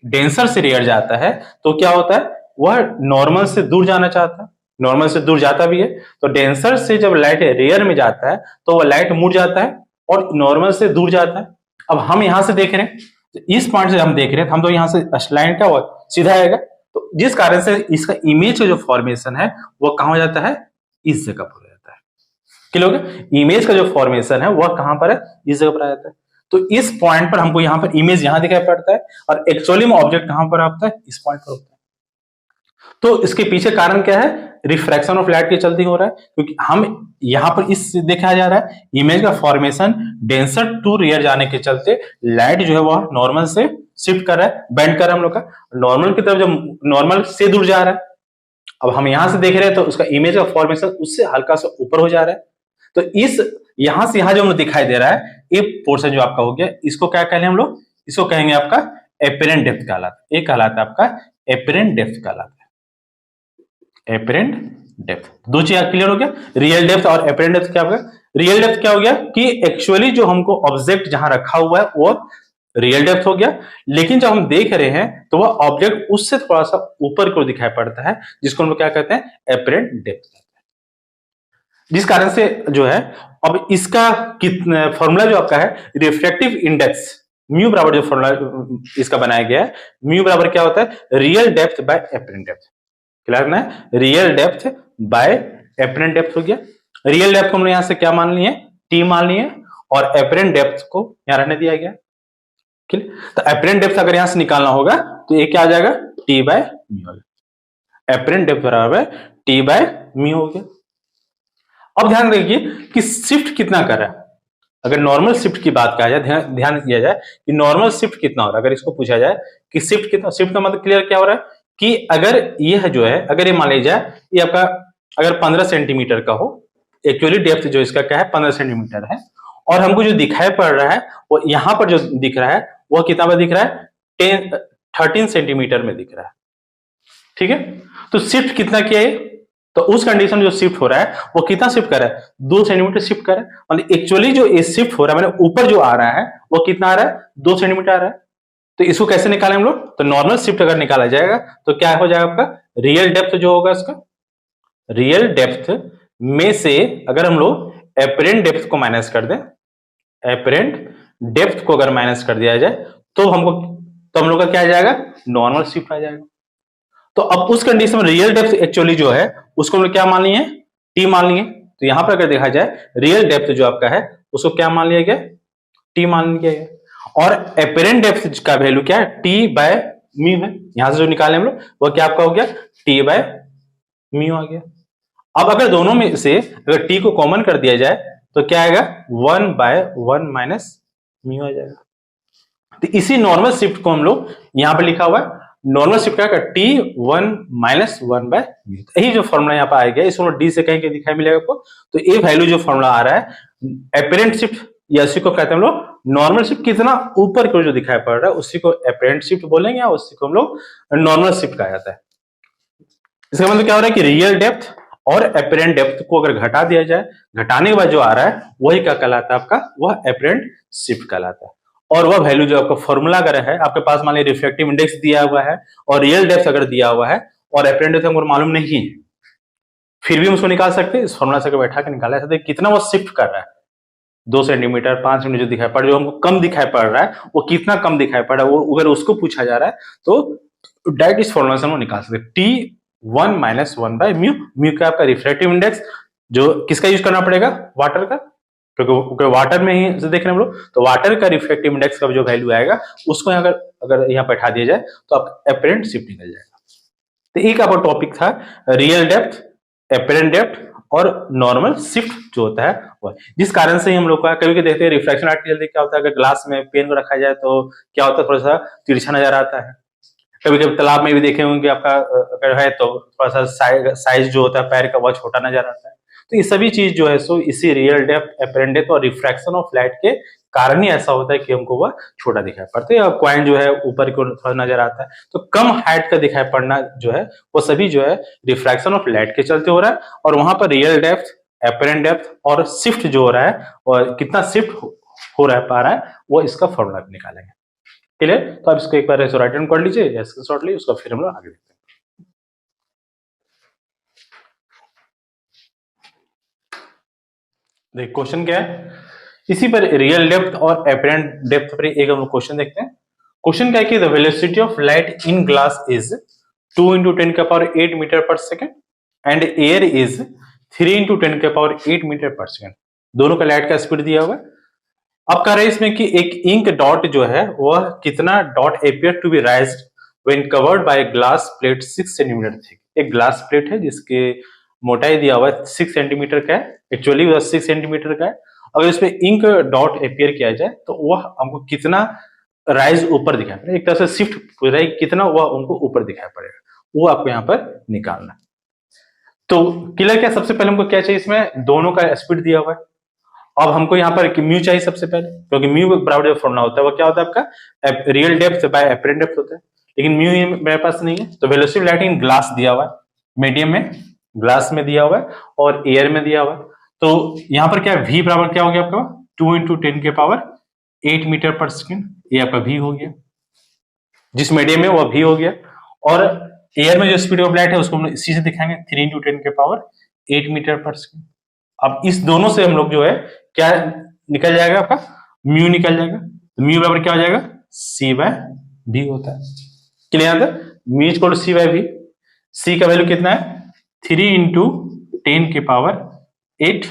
डेंसर से रेयर जाता है तो क्या होता है, वह नॉर्मल से दूर जाना चाहता है, नॉर्मल से दूर जाता भी है। तो डेंसर से जब लाइट रेयर में जाता है तो वह लाइट मुड़ जाता है और नॉर्मल से दूर जाता है। अब हम यहां से देख रहे हैं, तो इस पॉइंट से हम देख रहे हैं, हम तो यहां से लाइन क्या हुआ, सीधा आएगा, तो जिस कारण से इसका इमेज का जो फॉर्मेशन है वो कहां हो जाता है, इस जगह पर हो जाता है। क्लियर हो गया, इमेज का जो फॉर्मेशन है वह कहां पर है, इस जगह पर आ जाता है। तो इस पॉइंट पर हमको यहां पर इमेज यहां दिखाई पड़ता है, और एक्चुअली में ऑब्जेक्ट कहां पर आता है, इस पॉइंट पर होता है। तो इसके पीछे कारण क्या है, रिफ्रैक्शन ऑफ लाइट के चलते हो रहा है, क्योंकि हम यहां पर इस देखा जा रहा है इमेज का फॉर्मेशन डेंसर टू रियर जाने के चलते लाइट जो है वह नॉर्मल से शिफ्ट कर रहा है, बेंड कर रहा है हम लोग का, नॉर्मल की तरफ जब नॉर्मल से दूर जा रहा है। अब हम यहां से देख रहे हैं तो उसका इमेज का फॉर्मेशन उससे हल्का सा ऊपर हो जा रहा है। तो इस यहां से यहां जो हमें दिखाई दे रहा है, ये पोर्शन जो आपका हो गया, इसको क्या कहेंगे हम लोग, इसको कहेंगे आपका एपरेंट डेप्थ कहलाता है। ये कहलाता है आपका एपरेंट डेप्थ कहलाता है, एपरेंट डेप्थ। दो चीज क्लियर हो गया, रियल डेप्थ और एपरेंट डेप्थ क्या हो गया। रियल डेप्थ क्या हो गया कि एक्चुअली जो हमको ऑब्जेक्ट जहां रखा हुआ है वो रियल डेप्थ हो गया, लेकिन जब हम देख रहे हैं तो वह ऑब्जेक्ट उससे थोड़ा सा ऊपर को दिखाई पड़ता है, जिसको हम लोग क्या कहते हैं, एपरेंट डेप्थ कहते हैं। जिस कारण से जो है, अब इसका कितना फॉर्मूला जो आपका है, रिफ्रैक्टिव इंडेक्स म्यू बराबर जो फॉर्मूला इसका बनाया गया है, म्यू बराबर क्या होता है, real depth by apparent depth. Clear करना है, real depth by apparent depth हो गया। रियल डेप्थ को हमने यहां से क्या मान लिए, टी मान लिए, और एपरेंट डेप्थ को यहां रहने दिया गया। तो एपरेंट डेप्थ अगर यहां से निकालना होगा तो ये क्या आ जाएगा, T by mu. Apparent depth बराबर टी बाय म्यू हो गया। अब ध्यान रखिए कि शिफ्ट कितना कर रहा है। अगर नॉर्मल शिफ्ट की बात कहा जाए, ध्यान दिया जाए कि नॉर्मल शिफ्ट कितना हो रहा है, अगर इसको पूछा जाए कि शिफ्ट कितना, शिफ्ट का मतलब क्लियर क्या हो रहा है कि अगर यह जो है, अगर ये मान लीजिए ये आपका अगर 15 सेंटीमीटर का हो, एक्चुअली डेप्थ जो इसका क्या है 15 सेंटीमीटर है, और हमको जो दिखाई पड़ रहा है वो यहां पर जो दिख रहा है वह कितना में दिख रहा है, 13 सेंटीमीटर में दिख रहा है, ठीक है। तो शिफ्ट कितना किया है, तो उस कंडीशन में जो शिफ्ट हो रहा है वो कितना शिफ्ट कर रहा है, 2 सेंटीमीटर शिफ्ट कर रहा है, मतलब एक्चुअली जो ये शिफ्ट हो रहा है, मैंने ऊपर जो आ रहा है वो कितना आ रहा है, 2 सेंटीमीटर आ रहा है। तो इसको कैसे निकालें हम लोग, तो नॉर्मल शिफ्ट अगर निकाला जाएगा तो क्या हो जाएगा आपका, रियल डेप्थ जो होगा इसका, रियल डेप्थ में से अगर हम लोग एपरेंट डेप्थ को माइनस कर दें, एपरेंट डेप्थ को अगर माइनस कर दिया जाए तो हमको, तो हम लोग का क्या आ जाएगा, नॉर्मल शिफ्ट आ जाएगा। तो अब उस कंडीशन में रियल डेप्थ एक्चुअली जो है उसको हम लोग क्या मान लिए, टी मान लिए। तो यहां पर अगर देखा जाए रियल डेप्थ जो आपका है उसको क्या मान लिया गया, टी मान लिया गया, और एपरेंट डेप्थ का वैल्यू क्या है, टी बाय म्यू है। यहां से जो निकाले हम लोग वो क्या आपका हो गया, टी बाय म्यू आ गया। अब अगर दोनों में से अगर टी को कॉमन कर दिया जाए तो क्या आएगा, 1/1 माइनस म्यू आ जाएगा। तो इसी नॉर्मल शिफ्ट को हम लोग यहाँ पे लिखा हुआ है, नॉर्मल शिफ्ट का T1 माइनस 1/म्यू। यही जो फॉर्मूला यहाँ पे आ गया, इसको डी से कहीं के दिखाई मिलेगा आपको। तो ये वैल्यू जो फॉर्मूला आ रहा है एपरेंट शिफ्ट, या इसी को कहते हैं हम लोग नॉर्मल शिफ्ट, कितना ऊपर को जो दिखाई पड़ रहा है उसी को एपरेंट शिफ्ट बोलेंगे, या उसी को हम लोग नॉर्मल शिफ्ट कहा जाता है। इसका मतलब क्या हो रहा है कि रियल डेप्थ और एपरेंट डेप्थ को अगर घटा दिया जाए, घटाने के बाद जो आ रहा है वही क्या कहलाता है आपका, वह एपरेंट शिफ्ट कहलाता है। और वह वैल्यू जो आपका फॉर्मूला अगर है आपके पास, मान लीजिए रिफ्रैक्टिव इंडेक्स दिया हुआ है और रियल डेप्थ अगर दिया हुआ है और एपरेंट डेप्थ हमको मालूम नहीं है, फिर भी हम उसको निकाल सकते हैं। इस फॉर्मूला से बैठा के निकाला सकते हैं कितना वो शिफ्ट कर रहा है, 2 सेंटीमीटर 5 सेंटीमीटर जो दिखाई पड़ रहा है, जो हमको कम दिखाई पड़ रहा है वो कितना कम दिखाई पड़ रहा है, वो अगर उसको पूछा जा रहा है तो डायरेक्ट इस फॉर्मूला से हम निकाल सकते हैं। T1 minus 1/म्यू। म्यू का आपका रिफ्रैक्टिव इंडेक्स जो किसका यूज करना पड़ेगा, वाटर का, क्योंकि वाटर में ही देख रहे हैं हम लोग, तो वाटर का रिफ्रैक्टिव इंडेक्स का जो वैल्यू आएगा उसको अगर यहाँ बैठा दिया जाए तो आपका एपरेंट शिफ्ट निकल जाएगा। तो एक आपका टॉपिक था रियल डेप्थ, एपरेंट डेप्थ और नॉर्मल शिफ्ट जो होता है वो, जिस कारण से हम लोग का कभी कभी देखते हैं रिफ्रैक्शन आर्ट जल्दी क्या होता है, अगर ग्लास में पेन को रखा जाए तो क्या होता है, थोड़ा सा तिरछा नजर आता है। कभी कभी तालाब में भी देखे होंगे आपका अगर है तो थोड़ा सा साइज जो होता है पैर का वह छोटा नजर आता है। तो ये सभी चीज जो है सो इसी रियल डेप्थ, एपरेंट डेप्थ और रिफ्रैक्शन ऑफ लाइट के कारण ही ऐसा होता है कि हमको वह छोटा दिखाई पड़ता है, या कॉइन जो है ऊपर को थोड़ा नजर आता है। तो कम हाइट का दिखाई पड़ना जो है वो सभी जो है रिफ्रैक्शन ऑफ लाइट के चलते हो रहा है, और वहां पर रियल डेप्थ, एपरेंट डेप्थ और शिफ्ट जो हो रहा है और कितना शिफ्ट हो रहा है पा रहा है वो इसका फॉर्मूला निकालेंगे। क्लियर? तो आप इसको एक बार राइट हैंड कर लीजिए या स्क्रीनशॉट लीजिए, उसका फिर हम लोग आगे देखते हैं। देख क्वेश्चन क्या है, इसी पर रियल डेप्थ और एपरेंट डेप्थ पर एक हम क्वेश्चन देखते हैं। क्वेश्चन क्या है कि the velocity of light in glass is 2 × 10⁸ metre per second and air is 3 × 10⁸ metre per second. दोनों का लाइट का स्पीड दिया हुआ है। अब कह रहे हैं इसमें कि एक इंक डॉट जो है वह कितना dot appear to be raised when covered by glass plate 6 centimetre thick. एक ग्लास प्लेट है जिसके मोटाई दिया हुआ है 6 सेंटीमीटर का है, एक्चुअली वह 6 सेंटीमीटर का है। अगर इसमें इंक डॉट अपियर किया जाए तो वह हमको कितना राइज ऊपर दिखाई पड़ेगा, एक तरह से शिफ्ट हो जाएगी, कितना वह उनको ऊपर दिखाई पड़ेगा वो आपको यहाँ पर निकालना। तो क्लियर क्या, सबसे पहले हमको क्या चाहिए, इसमें दोनों का स्पीड दिया हुआ है। अब हमको यहाँ पर म्यू चाहिए सबसे पहले, क्योंकि म्यू बराबर जो फॉर्मूला होता है वो क्या होता है आपका real depth by apparent depth होता है, लेकिन म्यू मेरे पास नहीं है। तो वेलोसिटी लाइट इन ग्लास दिया हुआ है, मीडियम में ग्लास में दिया हुआ है और एयर में दिया हुआ है। तो यहाँ पर क्या v बराबर क्या हो गया आपका 2 × 10⁸ मीटर पर सेकेंड, ये आपका v हो गया, जिस मीडियम में वो v हो गया। और एयर में जो स्पीड ऑफ लाइट है उसको हम इसी से दिखाएंगे 3 × 10⁸ मीटर पर सेकेंड। अब इस दोनों से हम लोग जो है क्या निकल जाएगा, आपका म्यू निकल जाएगा। तो म्यू बराबर क्या हो जाएगा c/v होता है। क्लियर है, mu equal to c/v। c का वैल्यू कितना है 3 × 10⁸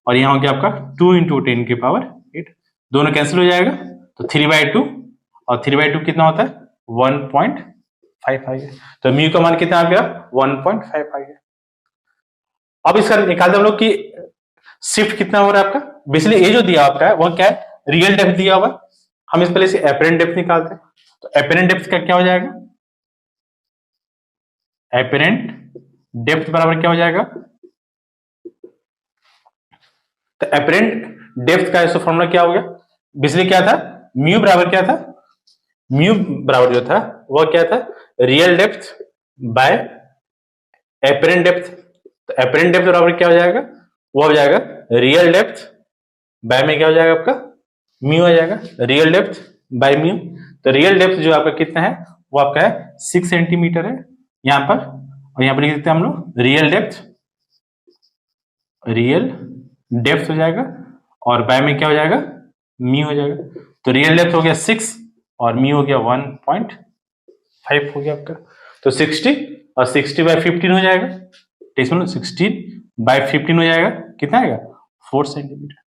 और यहाँ हो गया आपका 2 × 10⁸। दोनों कैंसिल हो जाएगा तो 3/2 और 3/2 कितना होता है 1.5 आ गया। तो म्यू का मान कितना आ गया 1.5 आ गया। अब इसका निकालते हम लोग कि शिफ्ट कितना हो रहा है आपका। बेसिकली ये जो दिया आपका है वह क्या है, रियल डेप्थ दिया हुआ है। हम इस पहले से एपरेंट डेप्थ निकालते हैं। तो एपरेंट डेप्थ का क्या हो जाएगा, एपरेंट डेप्थ बराबर क्या हो जाएगा, तो एपरेंट डेप्थ का ऐसा फॉर्मूला क्या हो गया, बेसिकली क्या था म्यू बराबर क्या था, म्यू बराबर जो था वह क्या था real depth by apparent depth. तो एपरेंट डेप्थ बराबर क्या हो जाएगा, वो हो जाएगा रियल डेप्थ बाय में क्या हो जाएगा आपका म्यू आ जाएगा, रियल डेप्थ बाय म्यू। तो रियल डेप्थ जो आपका कितना है वो आपका है 6 सेंटीमीटर है यहाँ पर, और यहाँ पर लिख देते हैं हम लोग रियल डेप्थ हो जाएगा और बाय में क्या हो जाएगा म्यू हो जाएगा। तो रियल डेप्थ हो गया 6 और म्यू हो गया 1.5 हो गया आपका। तो 60 और 60/15 हो जाएगा, 16/15 हो जाएगा, कितना आएगा 4 सेंटीमीटर।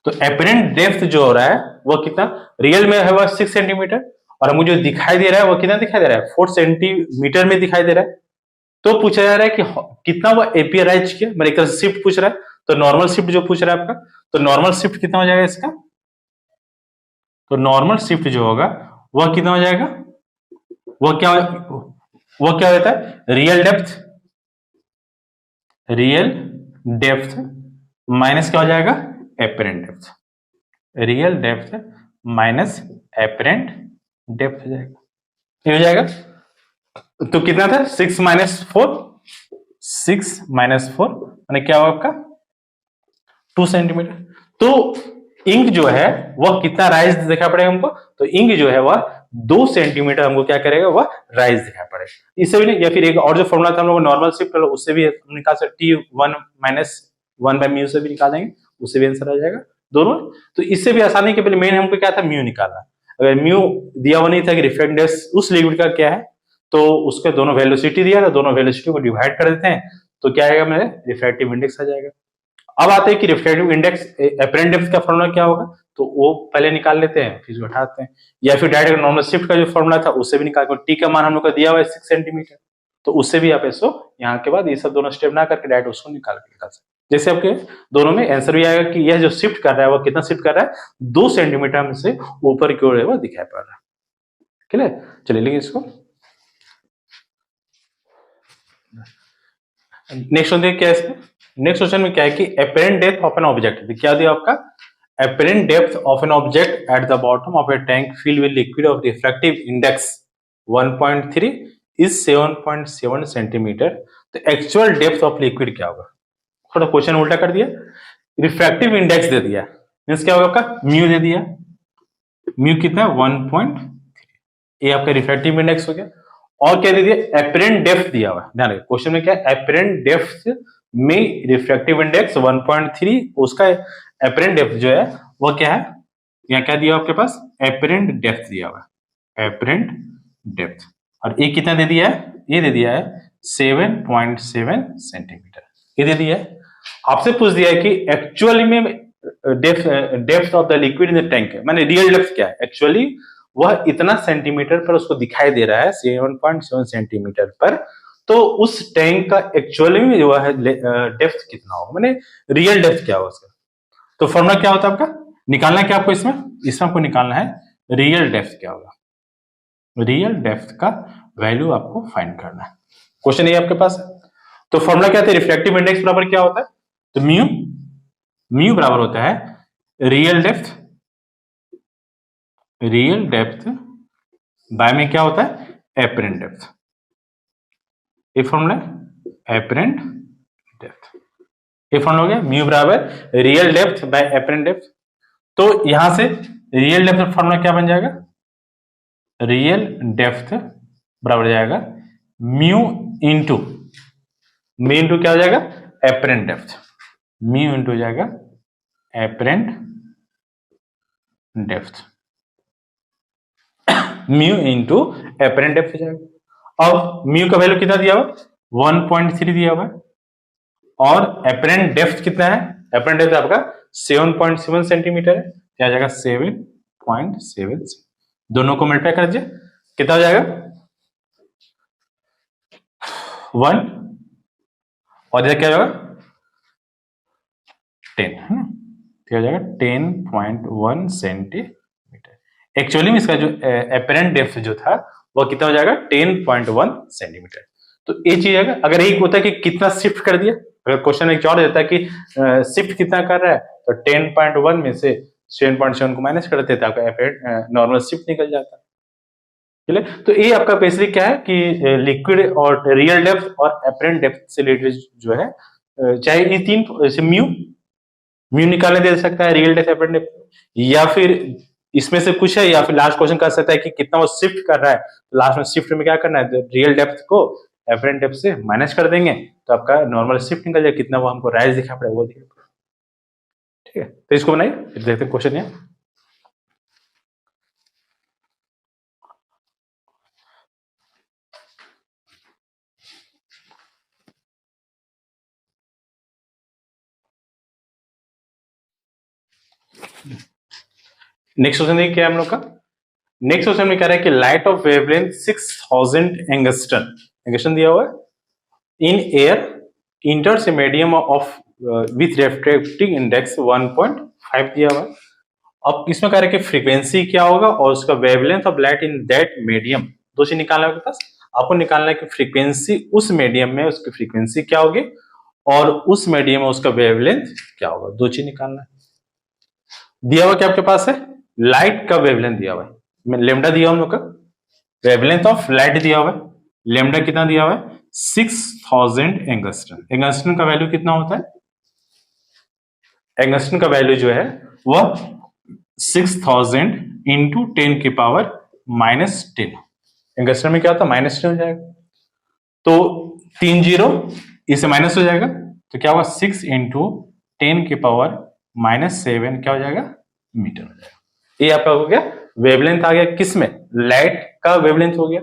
तो एपरेंट डेप्थ जो हो रहा है वो कितना, रियल में है वह 6 सेंटीमीटर और हमको जो दिखाई दे रहा है वो कितना दिखाई दे रहा है 4 सेंटीमीटर में दिखाई दे रहा है। तो पूछा जा रहा है कि कितना वो एपियराइज किया, मतलब एक तरह से शिफ्ट पूछ रहा है। तो नॉर्मल शिफ्ट जो पूछ रहा है आपका, तो नॉर्मल शिफ्ट कितना हो जाएगा इसका तो नॉर्मल शिफ्ट जो होगा वह कितना हो जाएगा, वह क्या होता है, रियल डेप्थ माइनस क्या हो जाएगा, apparent depth, real depth minus apparent depth हो जाएगा, ये हो जाएगा। तो कितना था, 6 - 4, 6 - 4 यानी क्या होगा आपका 2 सेंटीमीटर। तो इंक जो है वह कितना राइज दिखा पड़ेगा हमको, तो इंक जो है वह 2 सेंटीमीटर हमको क्या करेगा, वह राइज दिखा पड़ेगा। इससे भी नहीं, या फिर एक और जो फॉर्मूला था हम लोग नॉर्मल शिफ्ट, उससे भी हम निकाल सकते, T1 - 1 बाय म्यू से भी निकाल देंगे, उससे भी आंसर आ जाएगा दोनों। तो इससे भी आसानी के पहले मेन हमको क्या था, म्यू निकालना। अगर म्यू दिया हुआ नहीं था कि रिफ्रैक्ट इंडेक्स उस लिक्विड का क्या है, तो उसके दोनों वेलोसिटी दिया था, दोनों वेलोसिटी को डिवाइड कर देते हैं, तो क्या आएगा, मेरे रिफ्रैक्टिव इंडेक्स आ जाएगा। अब आते हैं कि रिफ्रैक्टिव इंडेक्स एपरेंट डेप्थ का फॉर्मूला क्या होगा, तो वो पहले निकाल लेते हैं फिर उसको हटाते हैं, या फिर डायरेक्ट नॉर्मल शिफ्ट का जो फॉर्मूला था उससे भी निकाल, टी का मान हम लोग का दिया हुआ है 6 सेंटीमीटर, तो उससे भी आप इसको यहाँ के बाद ये सब दोनों स्टेप ना करके डायरेक्ट उसको निकाल सकते। जैसे आपके दोनों में आंसर भी आएगा कि यह जो शिफ्ट कर रहा है वो कितना शिफ्ट कर रहा है, 2 सेंटीमीटर में से ऊपर की ओर है वो दिखाई पड़ रहा है। क्लियर, चलिए लिखिए इसको। नेक्स्ट देखिए क्या है इसमें, नेक्स्ट क्वेश्चन में क्या है कि apparent depth of an object, क्या दिया आपका, apparent depth of an object at the bottom of A tank filled with liquid of refractive index 1.3 is 7.7 centimetre. तो एक्चुअल डेप्थ ऑफ लिक्विड क्या होगा, थोड़ा क्वेश्चन उल्टा कर दिया, रिफ्रैक्टिव इंडेक्स दे दिया, मींस क्या होगा आपका, म्यू दे दिया, म्यू कितना 1.3, ये आपका रिफ्रैक्टिव इंडेक्स हो गया। और क्या दे दिया, एपरेंट डेप्थ दिया हुआ है, ध्यान रखिए क्वेश्चन में क्या है, एपरेंट डेप्थ में रिफ्रैक्टिव इंडेक्स 1.3, उसका एपरेंट डेप्थ जो है वो क्या है, यहाँ क्या दिया आपके पास, एपरेंट डेप्थ दिया हुआ है, एपरेंट डेप्थ, और ये कितना दे दिया है, ये दे दिया है 7.7 सेंटीमीटर, ये दे दिया है। आपसे पूछ दिया है कि एक्चुअली में depth of the liquid in the tank, माने रियल डेप्थ क्या है, एक्चुअली वह इतना सेंटीमीटर पर उसको दिखाई दे रहा है 7.7 सेंटीमीटर पर, तो उस टैंक का एक्चुअली में जो है डेप्थ कितना होगा, माने रियल डेप्थ क्या होगा उसका। तो फॉर्मूला क्या होता है आपका, निकालना क्या आपको इसमें आपको निकालना है रियल डेप्थ क्या होगा, रियल डेप्थ का वैल्यू आपको फाइंड करना है, क्वेश्चन ये आपके पास है। तो फॉर्मूला क्या था, रिफ्रैक्टिव इंडेक्स बराबर क्या होता है, तो म्यू बराबर होता है रियल डेप्थ बाय में क्या होता है, एपरेंट डेप्थ, ये फॉर्मूला एपरेंट डेप्थ, ये फॉर्मूला हो गया म्यू बराबर real depth by apparent depth. तो यहां से रियल डेप्थ फॉर्मूला क्या बन जाएगा, रियल डेप्थ बराबर जाएगा म्यू इंटू क्या हो जाएगा, एपरेंट डेप्थ, म्यू इंटू जाएगा apparent depth, mu into apparent depth हो जाएगा। अब म्यू का वैल्यू कितना दिया हुआ 1.3 दिया हुआ है, और एपरेंट डेप्थ कितना है, एपरेंट डेप्थ आपका 7.7 सेंटीमीटर है, क्या जाएगा 7.7, दोनों को मल्टीप्लाई कर दीजिए, कितना हो जाएगा 1, और इधर क्या होगा 10 है ना, क्या हो जाएगा 10.1 सेंटीमीटर। एक्चुअली में इसका जो एपरेंट डेप्थ जो था वो कितना हो जाएगा 10.1 सेंटीमीटर। तो ये चीज है, अगर एक होता है कि कितना शिफ्ट कर दिया, अगर क्वेश्चन एक और देता है कि शिफ्ट कितना कर रहा है, तो 10.1 में से 7.7 को माइनस कर देते, आपका नॉर्मल शिफ्ट निकल जाता है। तो ये आपका बेसिकली क्या है कि लिक्विड और रियल डेप्थ और एपरेंट डेप्थ से रिलेटेड जो है, चाहे ये तीन म्यू निकालने दे सकता है, रियल डेप्थ, एपरेंट डेप्थ, या फिर इसमें से कुछ है, या फिर लास्ट क्वेश्चन कर सकता है कि कितना वो शिफ्ट कर रहा है, तो लास्ट में शिफ्ट में क्या करना है, रियल डेप्थ को एपरेंट डेप्थ से माइनस कर देंगे, तो आपका नॉर्मल शिफ्ट निकल जाए, कितना वो हमको राइज दिखा पड़ेगा वो दिखा पड़ेगा। ठीक है, तो इसको बनाइए, फिर देखते हैं क्वेश्चन है। नेक्स्ट क्वेश्चन देखिए क्या है हम लोग का, नेक्स्ट क्वेश्चन में कह रहा है कि लाइट ऑफ वेवलेंथ 6000 एंगस्ट्रम दिया हुआ है in air इंटर्स a medium of with refractive index 1.5 दिया हुआ है, अब इसमें कह रहे हैं कि फ्रीक्वेंसी क्या होगा और उसका wavelength of light in that medium, दो चीज निकालना है आपके पास। आपको निकालना है कि फ्रीक्वेंसी उस मीडियम में उसकी फ्रीक्वेंसी क्या होगी और उस मीडियम में उसका वेवलेंथ क्या होगा, दो चीज निकालना है। दिया हुआ क्या आपके पास है, लाइट का वेवलेंथ दिया हुआ है, लेमडा दिया हम लोग का, वेवलेंथ ऑफ लाइट दिया हुआ है, लेमडा कितना दिया हुआ है 6000 एंगस्ट्रॉन। एंगस्ट्रॉन का वैल्यू कितना होता है, एंगस्ट्रॉन का वैल्यू जो है वह 6000 इंटू 10 की पावर -10। एंगस्ट्रॉन में क्या होता है -10 हो जाएगा, तो 3 जीरो इससे माइनस हो जाएगा, तो क्या होगा 6 इंटू 10 की पावर -7 क्या हो जाएगा, मीटर हो जाएगा। ये आपका हो गया वेवलेंथ आ गया, किसमें, लाइट का वेवलेंथ हो गया।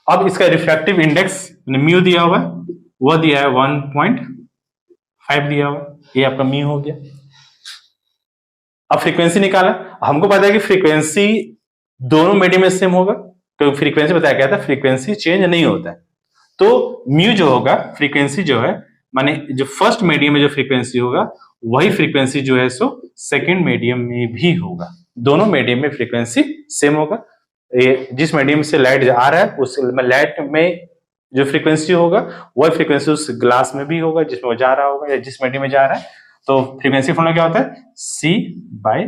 अब इसका रिफ्रैक्टिव इंडेक्स म्यू दिया हुआ है, वह दिया है 1.5 दिया हुआ है, ये आपका म्यू हो गया। अब फ्रीक्वेंसी निकाला, हमको पता है कि फ्रीक्वेंसी दोनों मीडियम में सेम होगा, क्योंकि फ्रीक्वेंसी बताया गया था फ्रीक्वेंसी चेंज नहीं होता है, तो म्यू जो होगा फ्रीक्वेंसी जो है, माने जो फर्स्ट मीडियम में जो फ्रीक्वेंसी होगा वही फ्रीक्वेंसी जो है सो सेकंड मीडियम में भी होगा, दोनों मीडियम में फ्रीक्वेंसी सेम होगा। ये जिस मीडियम से लाइट आ रहा है उस लाइट में जो फ्रीक्वेंसी होगा वही फ्रीक्वेंसी उस ग्लास में भी होगा जिसमें वो जा रहा होगा या जिस मीडियम में जा रहा है। तो फ्रीक्वेंसी फॉर्मूला क्या होता है, C बाय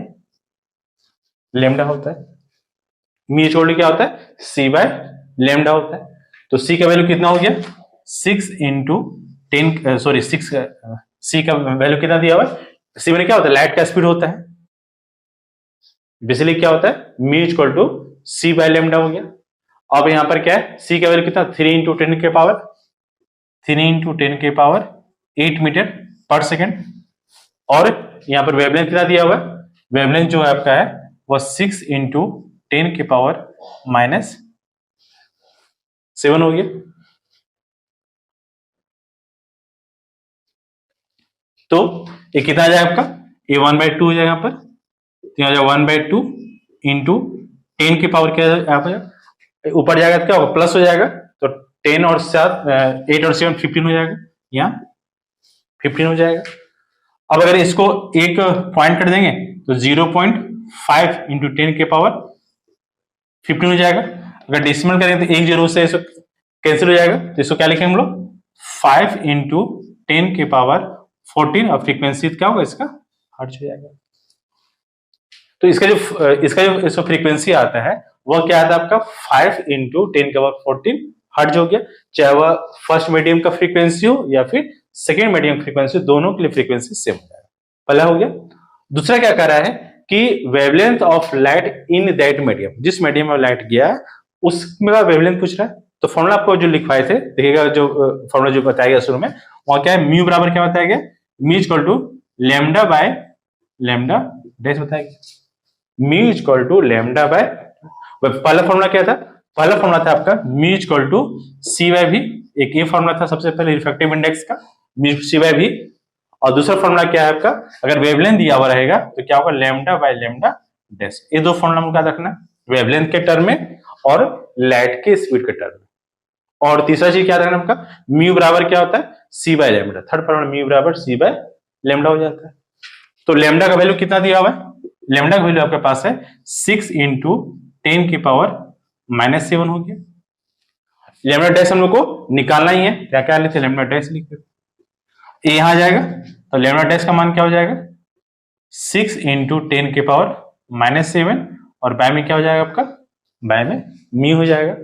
लेमडा होता है। म्यूचुअल क्या होता है, C बाय लेमडा होता है। तो C का वैल्यू कितना हो गया 6 इंटू 10, सॉरी 6, C का वैल्यू कितना दिया हुआ है, C में क्या होता है, लाइट का स्पीड होता है, बेसिकली क्या होता है mu equal to C by lambda हो गया। अब यहां पर क्या है, C का वैल्यू कितना 3 इंटू 10 के पावर 8 मीटर पर सेकेंड, और यहां पर वेवलेंथ कितना दिया हुआ है, वेवलेंथ जो है आपका है वह 6 इंटू 10 की पावर -7 हो गया। तो ये कितना आ जाएगा आपका, ये 1/2 हो जाएगा यहाँ पर, तो यहाँ 1/2 इंटू 10 की पावर क्या ऊपर जाएगा तो क्या होगा प्लस हो जाएगा, तो 10 और 7 8 और 7 15 हो जाएगा, यहाँ 15 हो जाएगा। अब अगर इसको एक पॉइंट कर देंगे तो 0.5 इंटू 10 के पावर 15 हो जाएगा। अगर डेसिमल करेंगे तो एक जीरो से इसको कैंसिल हो जाएगा, तो इसको क्या लिखेंगे हम लोग 5 इंटू 10 के पावर 14, और फ्रीक्वेंसी क्या होगा इसका हर्ट्ज हो जाएगा। तो इसका जो फ्रीक्वेंसी आता है वह क्या आता है आपका 5 इंटू 10 के पावर 14 हर्ट्ज हो गया, चाहे वह फर्स्ट मीडियम का फ्रीक्वेंसी हो या फिर सेकेंड मीडियम फ्रीक्वेंसी, दोनों के लिए फ्रीक्वेंसी सेम हो जाएगा। पहला हो गया। दूसरा क्या कर रहा है कि wavelength of light in that medium, जिस मीडियम में लाइट गया उसमें वेवलेंथ पूछ रहा है। तो फॉर्मूला आपको जो लिखवाए थे देखिएगा, जो फॉर्मूला जो बताया गया शुरू में वहां क्या है, म्यू बराबर क्या बताया गया, mu equal to lambda by lambda dash बताया गया, mu equal to lambda by, पहला फॉर्मूला क्या था, पहला फॉर्मूला था आपका mu equal to C by V, एक ये फॉर्मूला था सबसे पहले रिफ्रैक्टिव इंडेक्स का म्यू C बाय V, और दूसरा फॉर्मूला क्या है आपका, अगर वेवलेंथ दिया हुआ रहेगा तो क्या होगा लेमडा बाय लेमडा डैश। ये दो फॉर्मूला हमको याद रखना है, वेवलेंथ के टर्म में और लाइट के स्पीड के टर्म में। और तीसरा चीज क्या रखना आपका, म्यू बराबर क्या होता है C by lambda, third formula mu बराबर C बाय लेमडा हो जाता है। तो लेमडा का वैल्यू कितना दिया हुआ है, लेमडा का वैल्यू आपके पास है 6 इंटू 10 की पावर -7 हो गया। लेमडा डैश हम लोग को निकालना ही है, क्या क्या लेते लेमडा डैश लिख देते, यहां आ जाएगा, तो लेमडा डैश का मान क्या हो जाएगा 6 इंटू 10 की पावर -7, और बाय में क्या हो जाएगा आपका, बाय में म्यू हो जाएगा,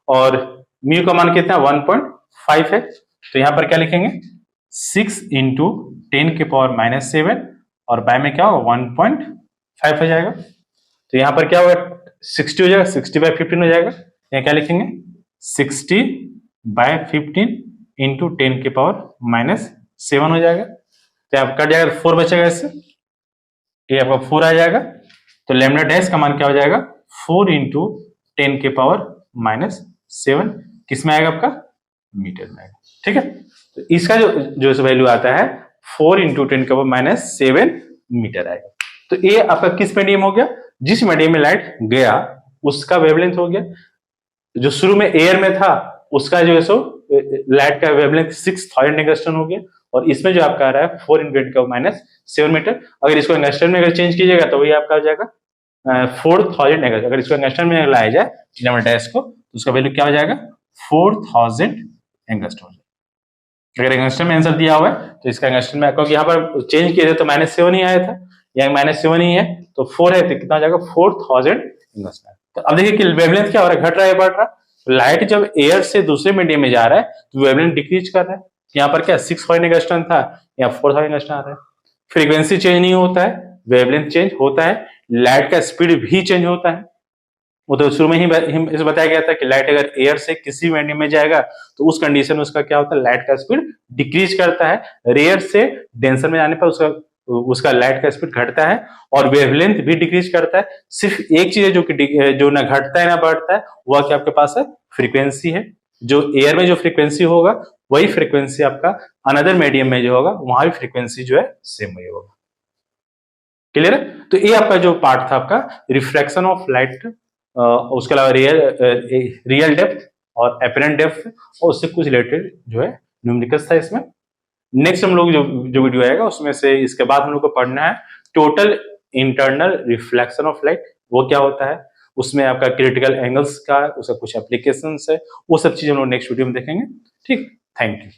और म्यू का मान कितना 1.5 है, तो यहां पर क्या लिखेंगे 6 इंटू 10 की पावर -7, और बाय में क्या होगा 1.5 हो जाएगा, तो यहां पर क्या होगा 60 हो जाएगा, 60 बाय 15 हो जाएगा, यहाँ क्या लिखेंगे 60 बाय 15 इंटू 10 की पावर -7 हो जाएगा, तो यहाँ कट जाएगा 4 बचेगा इससे, ये आपका 4 आ जाएगा। तो लेमडा डैश का मान क्या हो जाएगा 4 इंटू 10 के पावर -7, किसमें आएगा आपका मीटर में आएगा, ठीक है। तो इसका जो वैल्यू आता है 4 इंटू 10 के पावर -7 मीटर आएगा। तो ये आपका किस मीडियम हो गया, जिस मीडियम में लाइट गया उसका वेवलेंथ हो गया। जो शुरू में एयर में था उसका जो है सो लाइट का वेवलेंथ 6000 एंगस्ट्रॉन हो गया, और इसमें जो आपका आ रहा है 4 × 10⁻⁷ मीटर। अगर इसको एंगस्ट्रम में अगर चेंज कीजिएगा तो वही आपका हो जाएगा 4000 एंगस्ट्रम। अगर इसको एंगस्ट्रम में लाया जाए डैश को तो उसका वैल्यू क्या हो जाएगा 4000 एंगस्ट्रम। अगर एंगस्ट्रम में आंसर दिया हुआ है तो इसका एंगस्ट्रम में, क्योंकि यहाँ पर चेंज किए थे तो -7 ही आया था, यहाँ -7 ही है तो 4 है तो कितना हो जाएगा 4000 एंगस्ट्रम। तो अब देखिए कि वेवलेंथ क्या हो रहा है, घट रहा है बढ़ रहा है। लाइट जब एयर से दूसरे मीडियम में जा रहा है तो वेवलेंथ डिक्रीज कर रहा है। यहाँ पर क्या 6 एंगस्ट्रम था, यहाँ 4000 एंगस्ट्रम आ रहा है। फ्रीक्वेंसी चेंज नहीं होता है, वेवलेंथ चेंज होता है। लाइट का स्पीड भी चेंज होता है। वो तो शुरू में ही इस बताया गया था कि लाइट अगर एयर से किसी मीडियम में जाएगा तो उस कंडीशन में उसका क्या होता है, लाइट का स्पीड डिक्रीज करता है। रेयर से डेंसर में जाने पर उसका लाइट का स्पीड घटता है और वेवलेंथ भी डिक्रीज करता है। सिर्फ एक चीज है जो ना घटता है ना बढ़ता है, वह क्या आपके पास है, फ्रीक्वेंसी है। जो एयर में जो फ्रीक्वेंसी होगा वही फ्रीक्वेंसी आपका अनदर मीडियम में जो होगा वहां भी फ्रीक्वेंसी जो है सेम वही होगा। क्लियर है? तो ये आपका जो पार्ट था आपका रिफ्रैक्शन ऑफ लाइट, उसके अलावा रियल डेप्थ और एपरेंट डेप्थ और उससे कुछ रिलेटेड जो है न्यूमेरिकल्स था इसमें। नेक्स्ट हम लोग जो वीडियो आएगा उसमें से इसके बाद हम लोग को पढ़ना है total internal reflection of light, वो क्या होता है, उसमें आपका क्रिटिकल एंगल्स का उसका कुछ एप्लीकेशंस है, वो सब चीजें हम लोग नेक्स्ट वीडियो में देखेंगे। ठीक, थैंक यू।